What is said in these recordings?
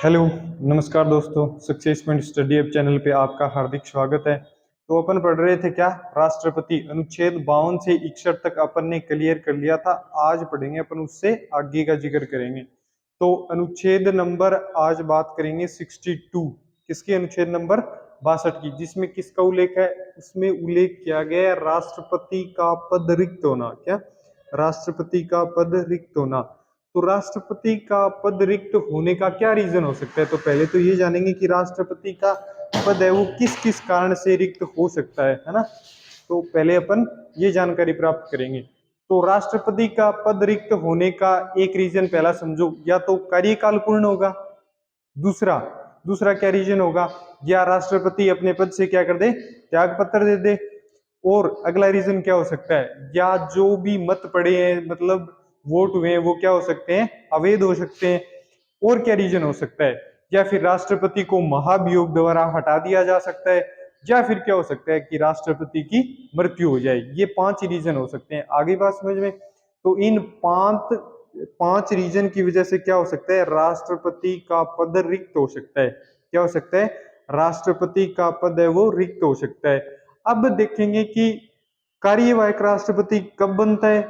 Hello, नमस्कार दोस्तों। Success point study app channel पे आपका हार्दिक स्वागत है। तो अपन पढ़ रहे थे क्या, राष्ट्रपति अनुच्छेद 52 से 61 तक अपन ने क्लियर कर लिया था। आज पढ़ेंगे अपन, उससे आगे का जिक्र करेंगे। तो अनुच्छेद नंबर आज बात करेंगे 62, किसकी, अनुच्छेद नंबर 62 की, जिसमें किसका उल्लेख है, उसमें उल्लेख किया गया है राष्ट्रपति का पद रिक्त होना। क्या, राष्ट्रपति का पद रिक्त होना। तो राष्ट्रपति का पद रिक्त होने का क्या रीजन हो सकता है। तो पहले तो ये जानेंगे कि राष्ट्रपति का पद है वो किस किस कारण से रिक्त हो सकता है ना। तो पहले अपन ये जानकारी प्राप्त करेंगे। तो राष्ट्रपति का पद रिक्त होने का एक रीजन पहला समझो, या तो कार्यकाल पूर्ण होगा। दूसरा दूसरा क्या रीजन होगा, या राष्ट्रपति अपने पद से क्या कर दे, त्याग पत्र दे दे। और अगला रीजन क्या हो सकता है, या जो भी मत पड़े हैं, मतलब वोट हुए हैं, वो क्या हो सकते हैं, अवैध हो सकते हैं। और क्या रीजन हो सकता है, या फिर राष्ट्रपति को महाभियोग द्वारा हटा दिया जा सकता है, या फिर क्या हो सकता है कि राष्ट्रपति की मृत्यु हो जाए। ये 5 रीजन हो सकते हैं। आगे बात समझ में। तो इन पांच रीजन की वजह से क्या हो सकता है, राष्ट्रपति का पद रिक्त हो सकता है। क्या हो सकता है, राष्ट्रपति का पद है वो रिक्त हो सकता है। अब देखेंगे कि कार्यवाहक राष्ट्रपति कब बनता है।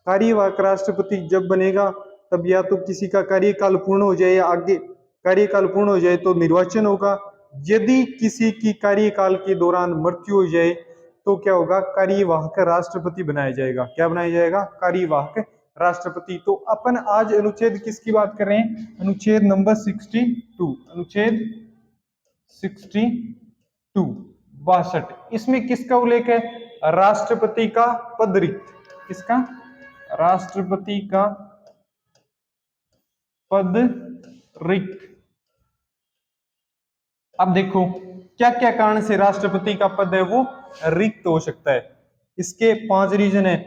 कार्यवाहक राष्ट्रपति जब बनेगा तब या तो किसी का कार्यकाल पूर्ण हो जाए, या आगे कार्यकाल पूर्ण हो जाए तो निर्वाचन होगा। यदि किसी की कार्यकाल के दौरान मृत्यु हो जाए तो क्या होगा, कार्यवाहक राष्ट्रपति बनाया जाएगा। क्या बनाया जाएगा, कार्यवाहक राष्ट्रपति। तो अपन आज अनुच्छेद किसकी बात कर रहे हैं, अनुच्छेद नंबर 62, अनुच्छेद 62 62। इसमें किसका उल्लेख है, राष्ट्रपति का पद रिक्त। किसका, राष्ट्रपति का पद रिक्त। अब देखो क्या क्या कारण से राष्ट्रपति का पद है वो रिक्त हो सकता है। इसके 5 रीजन है।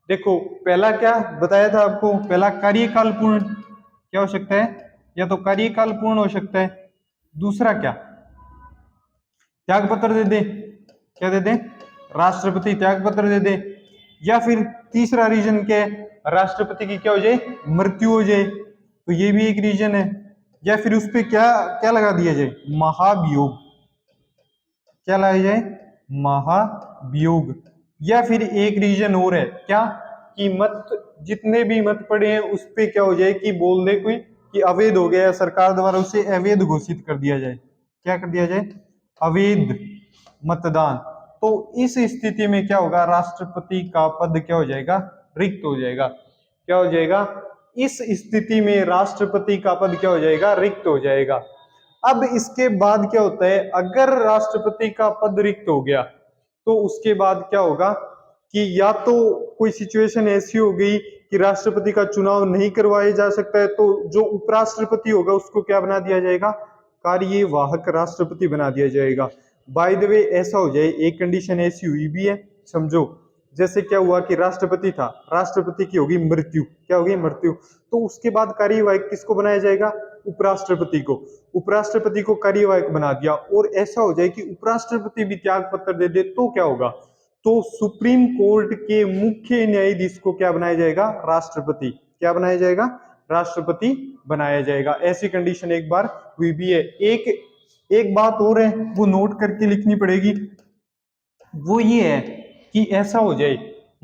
देखो पहला क्या बताया था आपको, पहला कार्यकाल पूर्ण, क्या हो सकता है, या तो कार्यकाल पूर्ण हो सकता है। दूसरा क्या, त्याग पत्र दे दे। क्या दे दे, राष्ट्रपति त्याग पत्र दे दे। या फिर तीसरा रीजन क्या है, राष्ट्रपति की क्या हो जाए, मृत्यु हो जाए। तो ये भी एक रीजन है। या फिर उस पे क्या क्या लगा दिया जाए, महाभियोग। क्या लगाया जाए, महाभियोग। या फिर एक रीजन और है क्या, कि मत जितने भी मत पड़े हैं उस पे क्या हो जाए, कि बोल दे कोई कि अवैध हो गया, सरकार द्वारा उसे अवैध घोषित कर दिया जाए। क्या कर दिया जाए, अवैध मतदान। तो इस स्थिति में क्या होगा, राष्ट्रपति का पद क्या हो जाएगा, रिक्त हो जाएगा। क्या हो जाएगा, इस स्थिति में राष्ट्रपति का पद क्या हो जाएगा, रिक्त हो जाएगा। अब इसके बाद क्या होता है, अगर राष्ट्रपति का पद रिक्त हो गया तो उसके बाद क्या होगा कि या तो कोई सिचुएशन ऐसी हो गई कि राष्ट्रपति का चुनाव नहीं करवाया जा सकता है, तो जो उपराष्ट्रपति होगा उसको क्या बना दिया जाएगा, कार्यवाहक राष्ट्रपति बना दिया जाएगा। बाय द वे ऐसा हो जाए, एक कंडीशन ऐसी हुई भी है, समझो जैसे क्या हुआ कि राष्ट्रपति था, राष्ट्रपति की होगी मृत्यु। क्या होगी, मृत्यु। तो उसके बाद कार्यवाहक किसको बनाया जाएगा, उपराष्ट्रपति को। उपराष्ट्रपति को कार्यवाहक बना दिया, और ऐसा हो जाए कि उपराष्ट्रपति भी त्याग पत्र दे दे तो क्या होगा, तो सुप्रीम कोर्ट के मुख्य न्यायाधीश को क्या बनाया जाएगा, राष्ट्रपति। क्या बनाया जाएगा, राष्ट्रपति बनाया जाएगा। ऐसी कंडीशन एक बार हुई भी है। एक बात और है, वो नोट करके लिखनी पड़ेगी। वो ये है कि ऐसा हो जाए,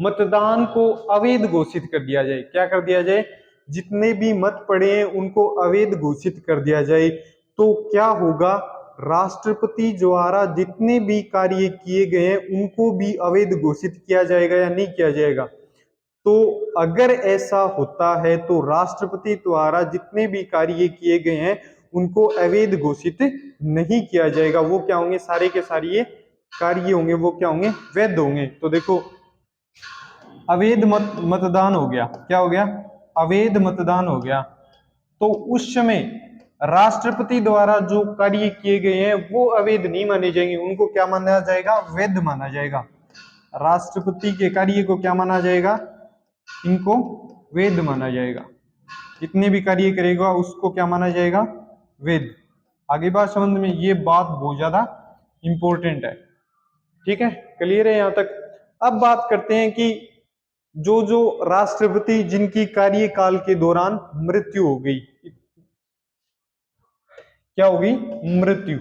मतदान को अवैध घोषित कर दिया जाए। क्या कर दिया जाए, जितने भी मत पड़े हैं उनको अवैध घोषित कर दिया जाए। तो क्या होगा, राष्ट्रपति द्वारा जितने भी कार्य किए गए हैं उनको भी अवैध घोषित किया जाएगा या नहीं किया जाएगा। तो अगर ऐसा होता है तो राष्ट्रपति द्वारा जितने भी कार्य किए गए हैं उनको अवैध घोषित नहीं किया जाएगा। वो क्या होंगे, सारे के सारे ये कार्य होंगे वो क्या होंगे, वैध होंगे। तो देखो अवैध मतदान हो गया। क्या हो गया, अवैध मतदान हो गया। तो उस समय राष्ट्रपति द्वारा जो कार्य किए गए हैं वो अवैध नहीं माने जाएंगे, उनको क्या माना जाएगा, वैध माना जाएगा। राष्ट्रपति के कार्य को क्या माना जाएगा, इनको वैध माना जाएगा। जितने भी कार्य करेगा उसको क्या माना जाएगा, वैध। आगे बात समझ में, ये बात बहुत ज्यादा इंपॉर्टेंट है। ठीक है, क्लियर है यहां तक। अब बात करते हैं कि जो जो राष्ट्रपति जिनकी कार्यकाल के दौरान मृत्यु हो गई, क्या होगी, मृत्यु,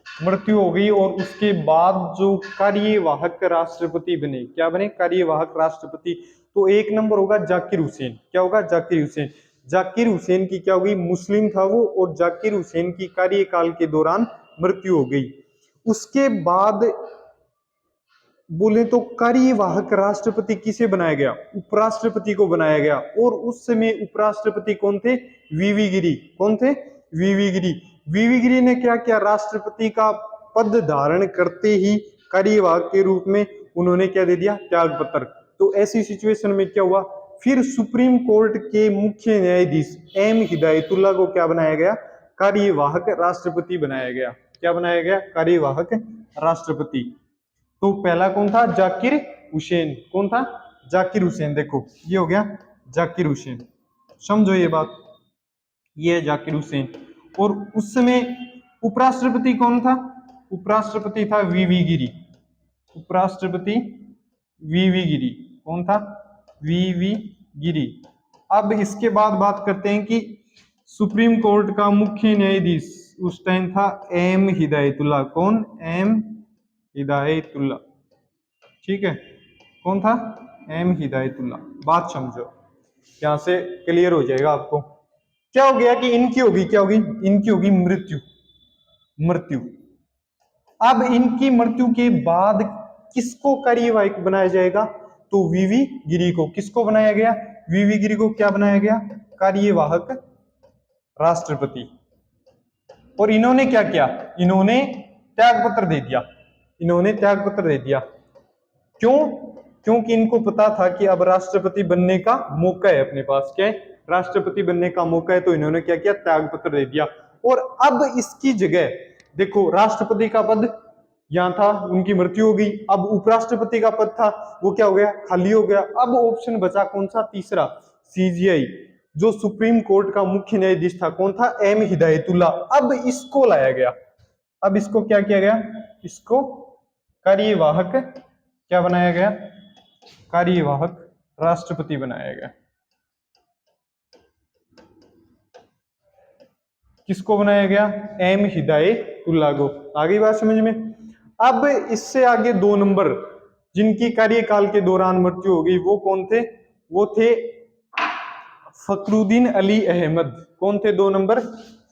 मृत्यु हो गई। और उसके बाद जो कार्यवाहक राष्ट्रपति बने, क्या बने, कार्यवाहक राष्ट्रपति, तो एक नंबर होगा जाकिर हुसैन। क्या होगा, जाकिर हुसैन। जाकिर हुसैन की क्या होगी, मुस्लिम था वो, और जाकिर हुसैन की कार्यकाल के दौरान मृत्यु हो गई। उसके बाद बोले तो कार्यवाहक राष्ट्रपति किसे बनाया गया, उपराष्ट्रपति को बनाया गया। और उस समय उपराष्ट्रपति कौन थे, वीवी गिरी। कौन थे, वीवी गिरी। वीवी गिरी ने क्या किया, राष्ट्रपति का पद धारण करते ही कार्यवाहक के रूप में उन्होंने क्या दे दिया, त्याग पत्र। तो ऐसी सिचुएशन में क्या हुआ, फिर सुप्रीम कोर्ट के मुख्य न्यायाधीश एम हिदायतुल्ला को क्या बनाया गया, कार्यवाहक राष्ट्रपति बनाया गया। क्या बनाया गया, कार्यवाहक राष्ट्रपति। तो पहला कौन था, जाकिर हुसैन। कौन था, जाकिर हुसैन। देखो ये हो गया जाकिर हुसैन, समझो ये बात, ये है जाकिर हुसैन। और उस समय उपराष्ट्रपति कौन था, उपराष्ट्रपति था वीवी गिरी। उपराष्ट्रपति वीवी गिरी। कौन था, वीवी गिरी। अब इसके बाद बात करते हैं कि सुप्रीम कोर्ट का मुख्य न्यायाधीश उस टाइम था एम हिदायतुल्ला। कौन, एम हिदायतुल्ला। ठीक है, कौन था, एम हिदायतुल्ला। बात समझो, यहां से क्लियर हो जाएगा आपको। क्या हो गया कि इनकी होगी, क्या होगी, इनकी होगी मृत्यु, मृत्यु। अब इनकी मृत्यु के बाद किसको कार्यवाहक बनाया जाएगा, तो वीवी गिरी को। किसको बनाया गया, वीवी गिरी को क्या बनाया गया, कार्यवाहक राष्ट्रपति। और इन्होंने क्या किया, इन्होंने त्याग पत्र दे दिया, इन्होंने त्याग पत्र दे दिया। क्यों, क्योंकि इनको पता था कि अब राष्ट्रपति बनने का मौका है अपने पास। क्या है, राष्ट्रपति बनने का मौका है। तो इन्होंने क्या किया, त्याग पत्र दे दिया। और अब इसकी जगह देखो, राष्ट्रपति का पद यहां था, उनकी मृत्यु हो गई। अब उपराष्ट्रपति का पद था, वो क्या हो गया, खाली हो गया। अब ऑप्शन बचा कौन सा, तीसरा, सीजीआई, जो सुप्रीम कोर्ट का मुख्य न्यायाधीश था। कौन था, एम हिदायतुल्ला। अब इसको लाया गया, अब इसको क्या किया गया, इसको कार्यवाहक क्या बनाया गया, कार्यवाहक राष्ट्रपति बनाया गया। किसको बनाया गया, एम हिदायतुल्ला को। आगे बात समझ में। अब इससे आगे 2 नंबर जिनकी कार्यकाल के दौरान मृत्यु हो गई, वो कौन थे, वो थे फखरुद्दीन अली अहमद। कौन थे 2 नंबर,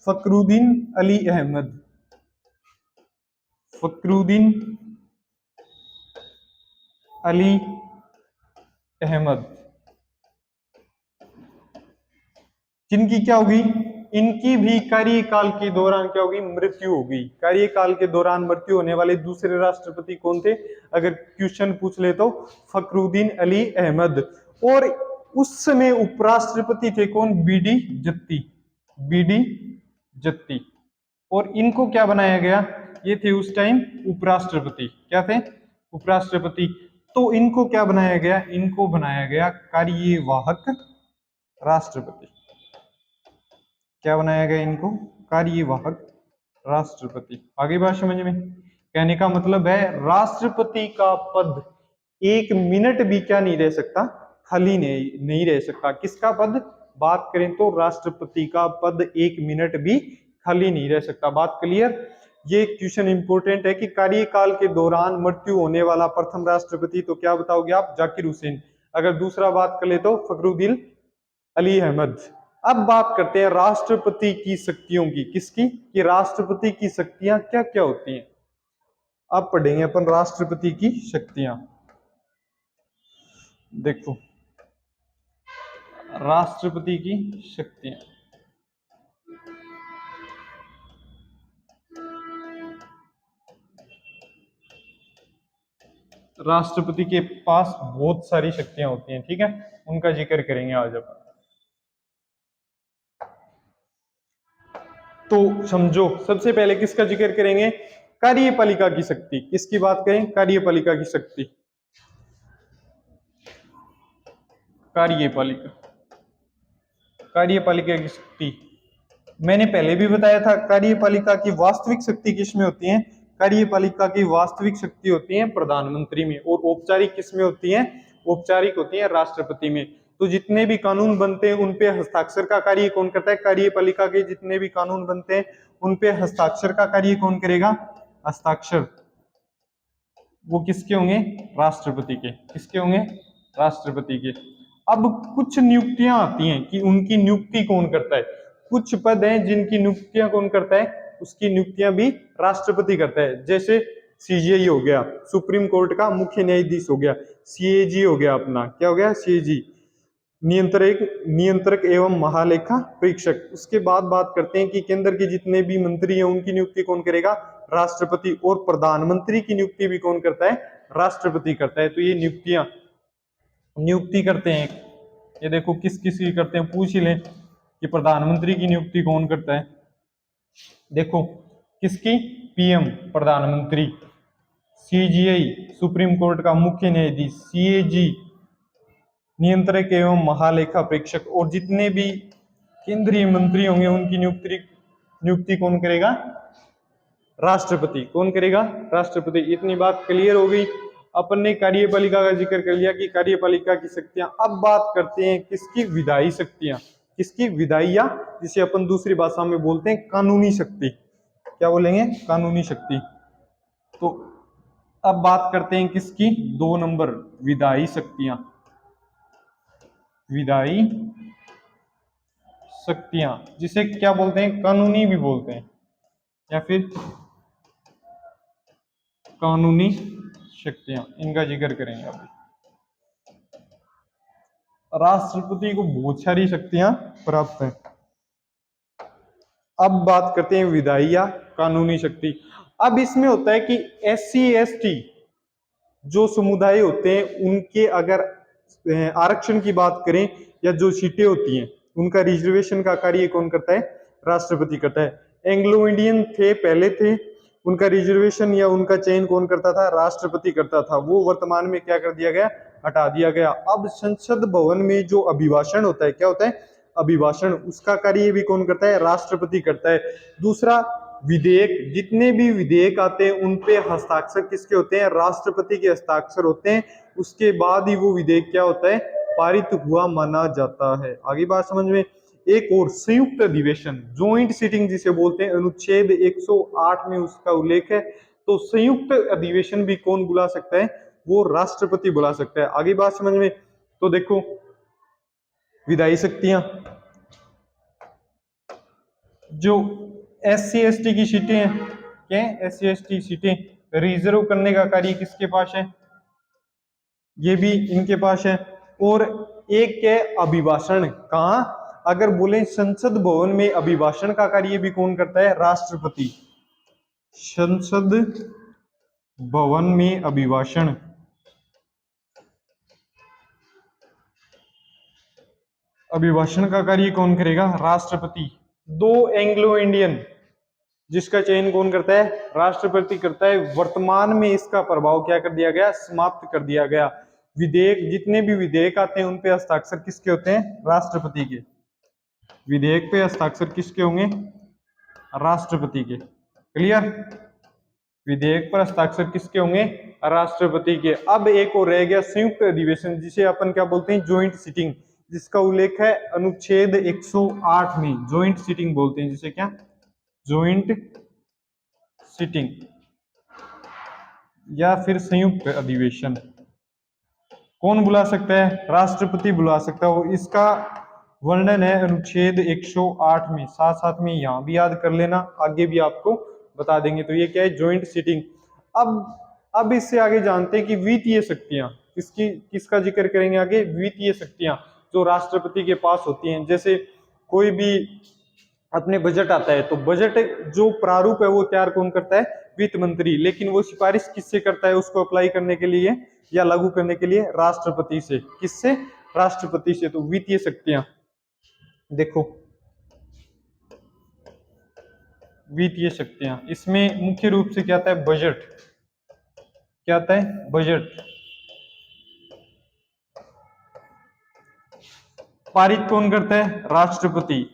फखरुद्दीन अली अहमद। फखरुद्दीन अली अहमद, जिनकी क्या होगी, इनकी भी कार्यकाल के दौरान क्या होगी, मृत्यु होगी। कार्यकाल के दौरान मृत्यु होने वाले दूसरे राष्ट्रपति कौन थे, अगर क्वेश्चन पूछ ले तो फखरुद्दीन अली अहमद। और उस समय उपराष्ट्रपति थे कौन, बीडी जत्ती, बीडी जत्ती। और इनको क्या बनाया गया, ये थे उस टाइम उपराष्ट्रपति। क्या थे, उपराष्ट्रपति। तो इनको क्या बनाया गया, इनको बनाया गया कार्यवाहक राष्ट्रपति। क्या बनाया गया इनको, कार्यवाहक राष्ट्रपति। आगे बात समझ में। कहने का मतलब है राष्ट्रपति का पद 1 मिनट भी क्या नहीं रह सकता, खाली नहीं रह सकता। किसका पद, बात करें तो राष्ट्रपति का पद 1 मिनट भी खाली नहीं रह सकता। बात क्लियर। ये क्वेश्चन इंपोर्टेंट है कि कार्यकाल के दौरान मृत्यु होने वाला प्रथम राष्ट्रपति, तो क्या बताओगे आप, जाकिर हुसैन। अगर दूसरा बात कर ले तो फखरुद्दीन अली अहमद। अब बात करते हैं राष्ट्रपति की शक्तियों की। किसकी, कि राष्ट्रपति की शक्तियां क्या क्या होती हैं। अब पढ़ेंगे अपन राष्ट्रपति की शक्तियां। देखो राष्ट्रपति की शक्तियां, राष्ट्रपति के पास बहुत सारी शक्तियां होती हैं, ठीक है, उनका जिक्र करेंगे आज अपन। तो समझो, सबसे पहले किसका जिक्र करेंगे, कार्यपालिका की शक्ति। किसकी बात करें, कार्यपालिका की शक्ति। कार्यपालिका, कार्यपालिका की शक्ति मैंने पहले भी बताया था। कार्यपालिका की वास्तविक शक्ति किसमें होती है, कार्यपालिका की वास्तविक शक्ति होती है प्रधानमंत्री में, और औपचारिक किसमें होती है, औपचारिक होती है राष्ट्रपति में। तो जितने भी कानून बनते हैं उन पे हस्ताक्षर का कार्य कौन करता है? कार्यपालिका के जितने भी कानून बनते हैं उन पे हस्ताक्षर का कार्य कौन करेगा? हस्ताक्षर वो किसके होंगे? राष्ट्रपति के। किसके होंगे? राष्ट्रपति के। अब कुछ नियुक्तियां आती हैं कि उनकी नियुक्ति कौन करता है। कुछ पद हैं जिनकी नियुक्तियां कौन करता है? उसकी नियुक्तियां भी राष्ट्रपति करता है। जैसे सीजीआई हो गया, सुप्रीम कोर्ट का मुख्य न्यायाधीश हो गया, सीएजी हो गया, अपना क्या हो गया? सीएजी, नियंत्रक एवं महालेखा परीक्षक। उसके बाद बात करते हैं कि केंद्र के जितने भी मंत्री हैं उनकी नियुक्ति कौन करेगा? राष्ट्रपति। और प्रधानमंत्री की नियुक्ति भी कौन करता है? राष्ट्रपति करता है। तो ये नियुक्ति करते हैं। ये देखो किस किस की करते हैं, पूछ ही लें कि प्रधानमंत्री की नियुक्ति कौन करता है। देखो किसकी? पीएम प्रधानमंत्री, सीजीआई सुप्रीम कोर्ट का मुख्य न्यायाधीश, सीएजी नियंत्रक एवं महालेखा परीक्षक, और जितने भी केंद्रीय मंत्री होंगे उनकी नियुक्ति कौन करेगा? राष्ट्रपति। कौन करेगा? राष्ट्रपति। इतनी बात क्लियर हो गई। अपन ने कार्यपालिका का जिक्र कर लिया कि कार्यपालिका की शक्तियां। अब बात करते हैं किसकी? विधायी शक्तियां। किसकी? विधायी, या जिसे अपन दूसरी भाषा में बोलते हैं कानूनी शक्ति। क्या बोलेंगे? कानूनी शक्ति। तो अब बात करते हैं किसकी? 2 नंबर, विधायी शक्तियां। विधायी शक्तियां जिसे क्या बोलते हैं? कानूनी भी बोलते हैं, या फिर कानूनी शक्तियां, इनका जिक्र करेंगे अभी। राष्ट्रपति को बहुत सारी शक्तियां प्राप्त हैं। अब बात करते हैं विधायी या कानूनी शक्ति। अब इसमें होता है कि SC ST जो समुदाय होते हैं उनके अगर आरक्षण की बात करें या जो सीटें होती हैं उनका रिजर्वेशन का कार्य कौन करता है? राष्ट्रपति करता है। एंग्लो इंडियन थे, पहले थे, उनका रिजर्वेशन या उनका चयन कौन करता था? राष्ट्रपति करता था। वो वर्तमान में क्या कर दिया गया? हटा दिया गया। अब संसद भवन में जो अभिभाषण होता है, क्या होता है? अभिभाषण, उसका कार्य भी कौन करता है? राष्ट्रपति करता है। दूसरा, विधेयक, जितने भी विधेयक आते हैं उन पे हस्ताक्षर किसके होते हैं? राष्ट्रपति के हस्ताक्षर होते हैं। उसके बाद ही वो विधेयक क्या होता है? पारित हुआ माना जाता है। आगे बात समझ में। एक और, संयुक्त अधिवेशन, ज्वाइंट सीटिंग जिसे बोलते हैं, अनुच्छेद 108 में उसका उल्लेख है। तो संयुक्त अधिवेशन भी कौन बुला सकता है? वो राष्ट्रपति बुला सकता है। आगे बात समझ में। तो देखो विधायी शक्तियां, जो SC ST की सीटें हैं, क्या है? SC ST सीटें रिजर्व करने का कार्य किसके पास है? ये भी इनके पास है। और एक है अभिभाषण, कहां? अगर बोले संसद भवन में अभिभाषण का कार्य भी कौन करता है? राष्ट्रपति। संसद भवन में अभिभाषण, अभिभाषण का कार्य कौन करेगा? राष्ट्रपति। 2 एंग्लो इंडियन जिसका चयन कौन करता है? राष्ट्रपति करता है। वर्तमान में इसका प्रभाव क्या कर दिया गया? समाप्त कर दिया गया। विधेयक, जितने भी विधेयक आते हैं उन पे हस्ताक्षर किसके होते हैं? राष्ट्रपति के। विधेयक पे हस्ताक्षर किसके होंगे? राष्ट्रपति के। क्लियर? विधेयक पर हस्ताक्षर किसके होंगे? राष्ट्रपति के। अब एक और रह गया संयुक्त अधिवेशन, जिसे अपन क्या बोलते हैं? ज्वाइंट सीटिंग, जिसका उल्लेख है अनुच्छेद 108 में। ज्वाइंट सीटिंग बोलते हैं जिसे, क्या? ज्वाइंट सीटिंग या फिर संयुक्त अधिवेशन। कौन बुला सकता है? राष्ट्रपति बुला सकता है। इसका वर्णन है अनुच्छेद 108 में। साथ साथ में यहां भी याद कर लेना, आगे भी आपको बता देंगे। तो ये क्या है? Joint sitting. अब इससे आगे जानते हैं कि वित्तीय शक्तियां, किसका जिक्र करेंगे आगे? वित्तीय शक्तियां जो राष्ट्रपति के पास होती हैं। जैसे कोई भी अपने बजट आता है तो बजट जो प्रारूप है वो तैयार कौन करता है? वित्त मंत्री। लेकिन वो सिफारिश किससे करता है उसको अप्लाई करने के लिए या लागू करने के लिए? राष्ट्रपति से। किससे? राष्ट्रपति से। तो वित्तीय शक्तियां देखो, वित्तीय शक्तियां, इसमें मुख्य रूप से क्या आता है? बजट। क्या आता है? बजट। पारित कौन करता है? राष्ट्रपति।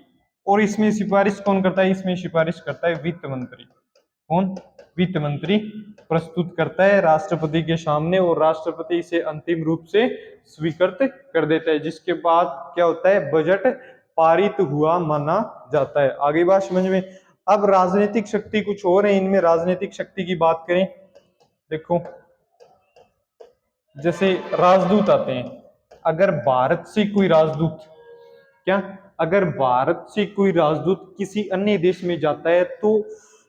और इसमें सिफारिश कौन करता है? इसमें सिफारिश करता है वित्त मंत्री। कौन, वित्त मंत्री प्रस्तुत करता है राष्ट्रपति के सामने और राष्ट्रपति इसे अंतिम रूप से स्वीकृत कर देता है, जिसके बाद क्या होता है, बजट पारित हुआ माना जाता है। आगे बात समझ में। अब राजनीतिक शक्ति कुछ और है, इनमें राजनीतिक शक्ति की बात करें, देखो जैसे राजदूत आते हैं, अगर भारत से कोई राजदूत, क्या, अगर भारत से कोई राजदूत किसी अन्य देश में जाता है तो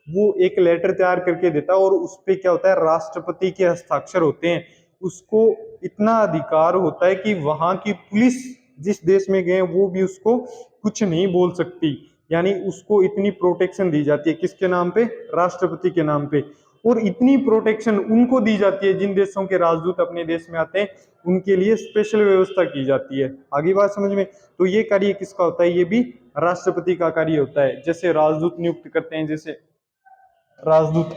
वो एक लेटर तैयार करके देता है और उस पे क्या होता है, राष्ट्रपति के हस्ताक्षर होते हैं। उसको इतना अधिकार होता है कि वहां की पुलिस जिस देश में गए वो भी उसको कुछ नहीं बोल सकती, यानी उसको इतनी प्रोटेक्शन दी जाती है, किसके नाम पे, राष्ट्रपति के नाम पे। और इतनी प्रोटेक्शन उनको दी जाती है जिन देशों के राजदूत अपने देश में आते हैं, उनके लिए स्पेशल व्यवस्था की जाती है। आगे बात समझ में। तो ये कार्य किसका होता है, ये भी राष्ट्रपति का कार्य होता है। जैसे राजदूत नियुक्त करते हैं, जैसे राजदूत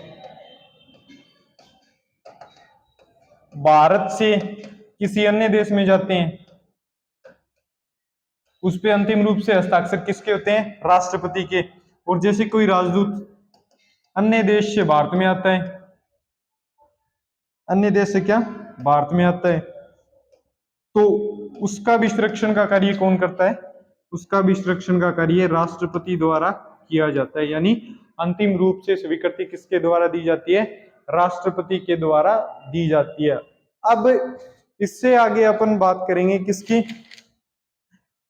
भारत से किसी अन्य देश में जाते हैं, उस पे अंतिम रूप से हस्ताक्षर किसके होते हैं, राष्ट्रपति के। और जैसे कोई राजदूत अन्य देश से भारत में आता है, अन्य देश से क्या, भारत में आता है, तो उसका भी संरक्षण का कार्य कौन करता है, उसका भी संरक्षण का कार्य राष्ट्रपति द्वारा किया जाता है। यानी अंतिम रूप से स्वीकृति किसके द्वारा दी जाती है, राष्ट्रपति के द्वारा दी जाती है। अब इससे आगे अपन बात करेंगे किसकी,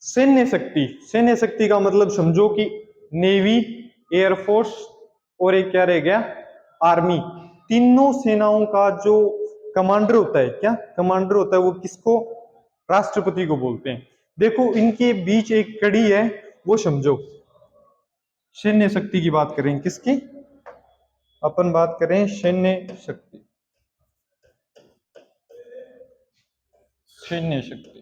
सैन्य शक्ति। सैन्य शक्ति का मतलब समझो कि नेवी, एयरफोर्स और एक क्या रह गया, आर्मी। तीनों सेनाओं का जो कमांडर होता है, क्या कमांडर होता है, वो किसको, राष्ट्रपति को बोलते हैं। देखो इनके बीच एक कड़ी है, वो समझो। सैन्य शक्ति की बात करें, किसकी, अपन बात करें सैन्य शक्ति, सैन्य शक्ति।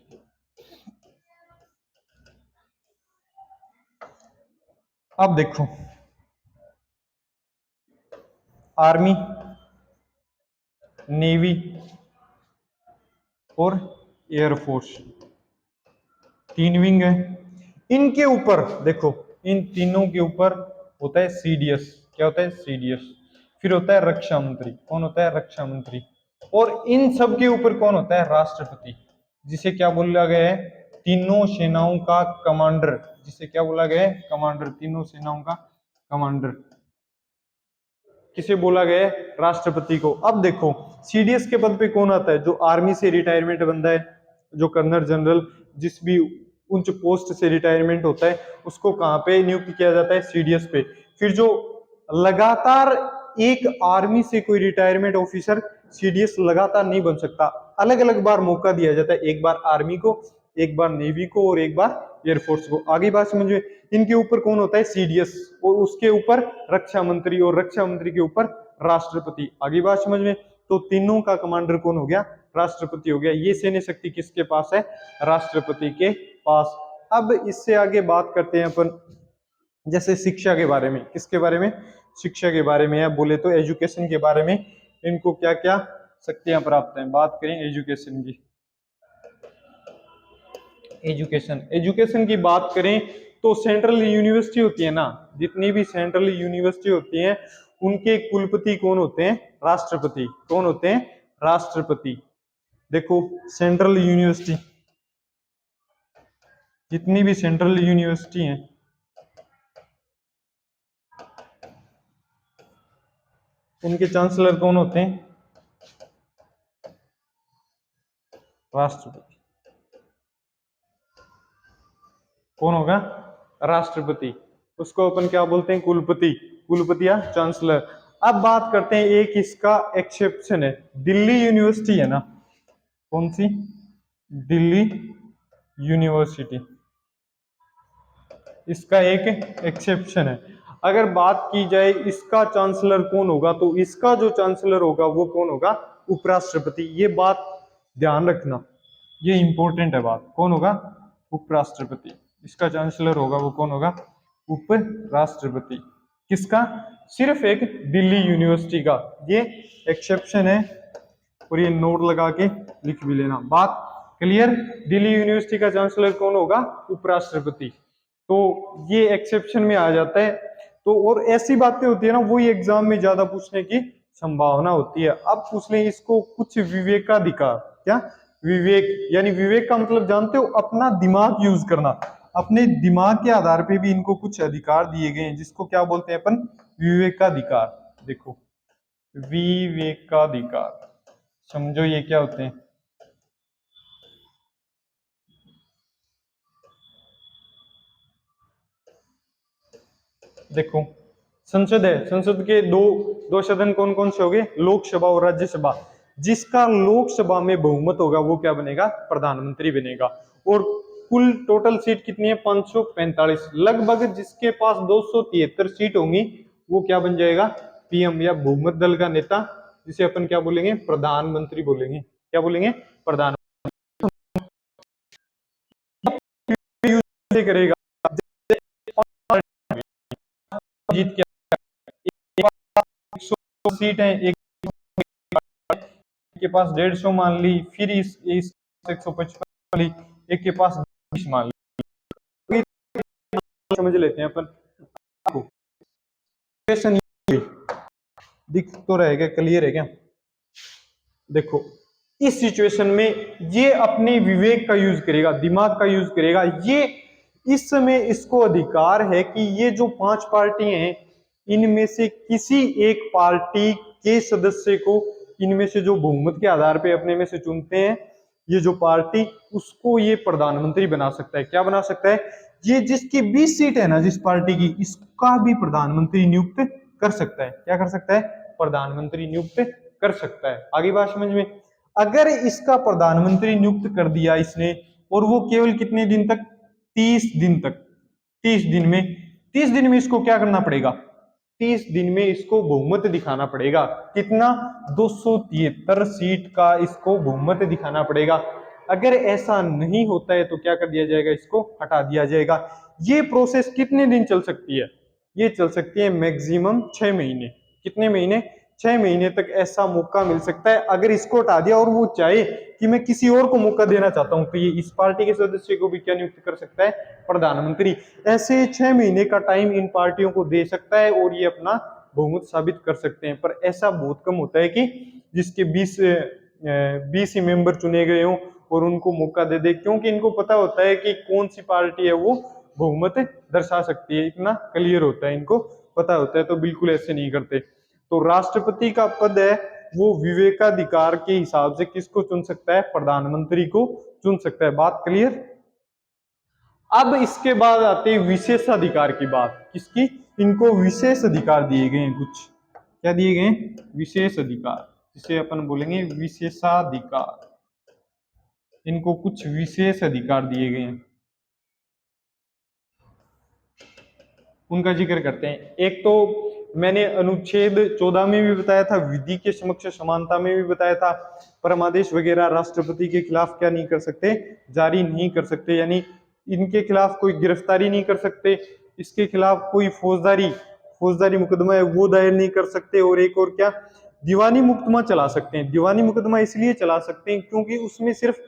अब देखो आर्मी, नेवी और एयरफोर्स, तीन विंग है। इनके ऊपर देखो, इन तीनों के ऊपर होता है सीडीएस। क्या होता है, सीडीएस। फिर होता है रक्षा मंत्री। कौन होता है, रक्षा मंत्री। और इन सब के ऊपर कौन होता है, राष्ट्रपति, जिसे क्या बोला गया है, तीनों सेनाओं का कमांडर। जिसे क्या बोला गया है, कमांडर, तीनों सेनाओं का कमांडर किसे बोला गया है, राष्ट्रपति को। अब देखो सीडीएस के पद पे कौन आता है, जो आर्मी से रिटायरमेंट बंदा है, जो कर्नल जनरल, जिस भी उच्च पोस्ट से रिटायरमेंट होता है, उसको कहां पे नियुक्त किया जाता है, सीडीएस पे। फिर जो लगातार एक आर्मी से कोई रिटायरमेंट ऑफिसर सीडीएस लगातार नहीं बन सकता, अलग अलग बार मौका दिया जाता है, एक बार आर्मी को, एक बार नेवी को और एक बार एयरफोर्स को। आगे बात समझिए। इनके ऊपर कौन होता है, सीडीएस, और उसके ऊपर रक्षा मंत्री, और रक्षा मंत्री के ऊपर राष्ट्रपति। आगे बात समझ में। तो तीनों का कमांडर कौन हो गया, राष्ट्रपति हो गया। ये सैन्य शक्ति किसके पास है, राष्ट्रपति के पास। अब इससे आगे बात करते हैं अपन जैसे शिक्षा के बारे में। किसके बारे में, शिक्षा के बारे में है, बोले तो एजुकेशन के बारे में। इनको क्या क्या शक्तियां प्राप्त हैं, बात करें एजुकेशन की। एजुकेशन, एजुकेशन की बात करें तो सेंट्रल यूनिवर्सिटी होती है ना, जितनी भी सेंट्रल यूनिवर्सिटी होती हैं, उनके कुलपति कौन होते हैं, राष्ट्रपति। कौन होते हैं, राष्ट्रपति। देखो सेंट्रल यूनिवर्सिटी, जितनी भी सेंट्रल यूनिवर्सिटी हैं, उनके चांसलर कौन होते हैं, राष्ट्रपति। कौन होगा, राष्ट्रपति। उसको अपन क्या बोलते हैं, कुलपति, कुलपति या चांसलर। अब बात करते हैं एक इसका एक्सेप्शन है, दिल्ली यूनिवर्सिटी है ना, कौन सी, दिल्ली यूनिवर्सिटी, इसका एक एक्सेप्शन है। अगर बात की जाए इसका चांसलर कौन होगा, तो इसका जो चांसलर होगा वो कौन होगा, उपराष्ट्रपति। ये बात ध्यान रखना, ये इंपॉर्टेंट है बात। कौन होगा, उपराष्ट्रपति। इसका चांसलर होगा वो कौन होगा, उपराष्ट्रपति। किसका, सिर्फ एक दिल्ली यूनिवर्सिटी का, ये एक्सेप्शन है। और ये नोट लगा के लिख भी लेना, बात क्लियर। दिल्ली यूनिवर्सिटी का चांसलर कौन होगा, उपराष्ट्रपति। तो ये एक्सेप्शन में आ जाता है। तो और ऐसी बातें होती है ना, वही एग्जाम में ज्यादा पूछने की संभावना होती है। अब पूछ लें इसको कुछ विवेकाधिकार। क्या? विवेक, यानी विवेक का मतलब जानते हो, अपना दिमाग यूज करना। अपने दिमाग के आधार पे भी इनको कुछ अधिकार दिए गए हैं, जिसको क्या बोलते हैं अपन? विवेकाधिकार। देखो, विवेकाधिकार, समझो ये क्या होते हैं। देखो, संसद है, संसद के दो दो सदन कौन कौन से हो गए? लोकसभा और राज्यसभा। जिसका लोकसभा में बहुमत होगा वो क्या बनेगा? प्रधानमंत्री बनेगा। और कुल टोटल सीट कितनी है? 545 लगभग। जिसके पास 273 सीट होंगी वो क्या बन जाएगा? पीएम, या बहुमत दल का नेता, जिसे अपन क्या बोलेंगे? प्रधानमंत्री बोलेंगे। क्या बोलेंगे? प्रधानमंत्री करेगा। जीत के सीट है, एक के पास 150 मान ली, फिर इस 155 ली, एक के पास 20 मान ली। समझ लेते हैं अपन। क्वेश्चन दिख तो रहेगा, क्लियर है क्या? देखो, इस सिचुएशन में ये अपने विवेक का यूज करेगा, दिमाग का यूज करेगा। ये इस समय इसको अधिकार है कि ये जो 5 पार्टी हैं, इनमें से किसी एक पार्टी के सदस्य को, इनमें से जो बहुमत के आधार पे अपने में से चुनते हैं, ये जो पार्टी, उसको ये प्रधानमंत्री बना सकता है। क्या बना सकता है? ये जिसकी 20 सीट है ना, जिस पार्टी की, इसका भी प्रधानमंत्री नियुक्त कर सकता है। क्या कर सकता है? प्रधानमंत्री नियुक्त कर सकता है। आगे बात समझ में? अगर इसका प्रधानमंत्री नियुक्त कर दिया इसने, और वो केवल कितने दिन तक? 30 दिन तक। 30 दिन में, 30 दिन में इसको क्या करना पड़ेगा? 30 दिन में इसको बहुमत दिखाना पड़ेगा। कितना? 273 सीट का इसको बहुमत दिखाना पड़ेगा। अगर ऐसा नहीं होता है तो क्या कर दिया जाएगा? इसको हटा दिया जाएगा। ये प्रोसेस कितने दिन चल सकती है? ये चल सकती है मैक्सिमम 6 महीने। कितने महीने? 6 महीने तक ऐसा मौका मिल सकता है। अगर इसको हटा दिया और वो चाहे कि मैं किसी और को मौका देना चाहता हूं, तो ये इस पार्टी के सदस्य को भी क्या नियुक्त कर सकता है? प्रधानमंत्री। ऐसे 6 महीने का टाइम इन पार्टियों को दे सकता है और ये अपना बहुमत साबित कर सकते हैं। पर ऐसा बहुत कम होता है कि जिसके 20 ही मेंबर चुने गए हों और उनको मौका दे दे, क्योंकि इनको पता होता है कि कौन सी पार्टी है वो बहुमत दर्शा सकती है। इतना क्लियर होता है, इनको पता होता है, तो बिल्कुल ऐसे नहीं करते। तो राष्ट्रपति का पद है वो विवेकाधिकार के हिसाब से किसको चुन सकता है? प्रधानमंत्री को चुन सकता है। बात क्लियर? अब इसके बाद आते हैं विशेषाधिकार की बात। किसकी? इनको विशेष अधिकार दिए गए हैं कुछ। क्या दिए गए हैं? विशेष अधिकार, जिसे अपन बोलेंगे विशेषाधिकार। इनको कुछ विशेष अधिकार दिए गए हैं, उनका जिक्र करते हैं। एक तो मैंने अनुच्छेद 14 में भी बताया था, विधि के समक्ष समानता में भी बताया था, परमादेश वगैरह राष्ट्रपति के खिलाफ क्या नहीं कर सकते? जारी नहीं कर सकते। यानी इनके खिलाफ कोई गिरफ्तारी नहीं कर सकते, इसके खिलाफ कोई फौजदारी मुकदमा है वो दायर नहीं कर सकते। और एक और क्या? दीवानी मुकदमा चला सकते हैं। दीवानी मुकदमा इसलिए चला सकते हैं क्योंकि उसमें सिर्फ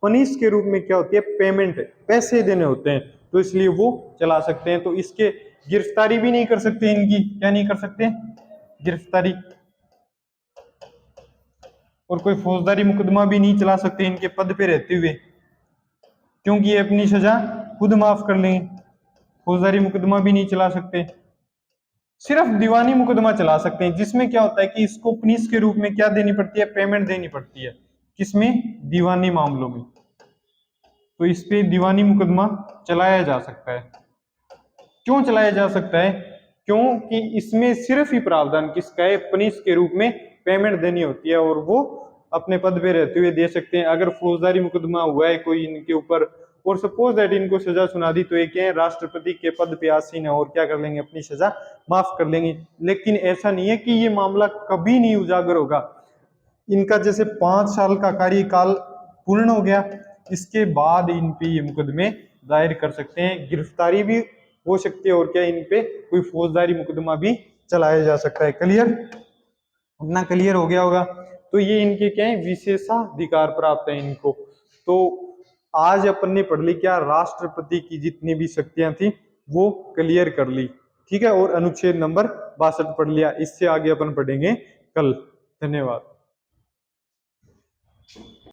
पनिश के रूप में क्या होती है? पेमेंट, पैसे देने होते हैं, तो इसलिए वो चला सकते हैं। तो इसके गिरफ्तारी भी नहीं कर सकते। इनकी क्या नहीं कर सकते? गिरफ्तारी। और कोई फौजदारी मुकदमा भी नहीं चला सकते इनके पद पे रहते हुए, क्योंकि ये अपनी सजा खुद माफ कर लेंगे। फौजदारी मुकदमा भी नहीं चला सकते, सिर्फ दीवानी मुकदमा चला सकते हैं, जिसमें क्या होता है कि इसको पुलिस के रूप में क्या देनी पड़ती है? पेमेंट देनी पड़ती है। किसमें? दीवानी मामलों में। तो इस पे दीवानी मुकदमा चलाया जा सकता है। क्यों चलाया जा सकता है? क्योंकि इसमें सिर्फ ही प्रावधान किसका है? पुलिस के रूप में पेमेंट देनी होती है, और वो अपने पद पे रहते हुए दे सकते हैं। अगर फौजदारी मुकदमा हुआ है कोई इनके ऊपर, और सपोज दैट इनको सजा सुना दी, तो एक है राष्ट्रपति के पद पे आसीन है और क्या कर लेंगे? अपनी सजा माफ कर लेंगे। लेकिन ऐसा नहीं है कि ये मामला कभी नहीं उजागर होगा। इनका जैसे 5 साल का कार्यकाल पूर्ण हो गया, इसके बाद इन पे ये मुकदमे दायर कर सकते हैं, गिरफ्तारी भी हो सकती है, और क्या इन पे कोई फौजदारी मुकदमा भी चलाया जा सकता है। क्लियर? इतना क्लियर हो गया होगा। तो ये इनके क्या है? विशेषाधिकार प्राप्त है इनको। तो आज अपन ने पढ़ ली क्या? राष्ट्रपति की जितनी भी शक्तियां थी वो क्लियर कर ली। ठीक है, और अनुच्छेद नंबर 62 पढ़ लिया। इससे आगे अपन पढ़ेंगे कल। धन्यवाद।